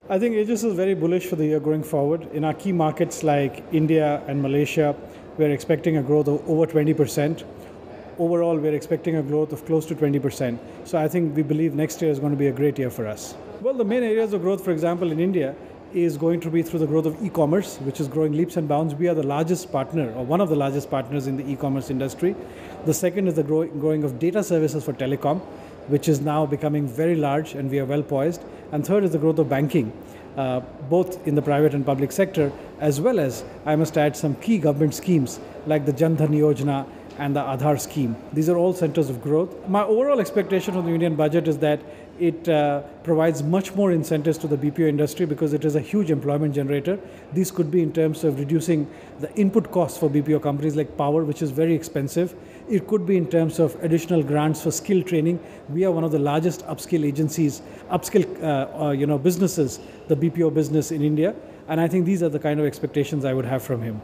I think Aegis is very bullish for the year going forward. In our key markets like India and Malaysia, we're expecting a growth of over 20%. Overall, we're expecting a growth of close to 20%. So I think we believe next year is going to be a great year for us. Well, the main areas of growth, for example, in India, is going to be through the growth of e-commerce, which is growing leaps and bounds. We are the largest partner, or one of the largest partners in the e-commerce industry. The second is the growing of data services for telecom, which is now becoming very large, and we are well poised. And third is the growth of banking, both in the private and public sector, as well as, I must add, some key government schemes like the Jan Dhan Yojana and the Aadhaar scheme. These are all centers of growth. My overall expectation of the Indian budget is that it provides much more incentives to the BPO industry because it is a huge employment generator. These could be in terms of reducing the input costs for BPO companies like power, which is very expensive. It could be in terms of additional grants for skill training. We are one of the largest upskill agencies, businesses, the BPO business in India. And I think these are the kind of expectations I would have from him.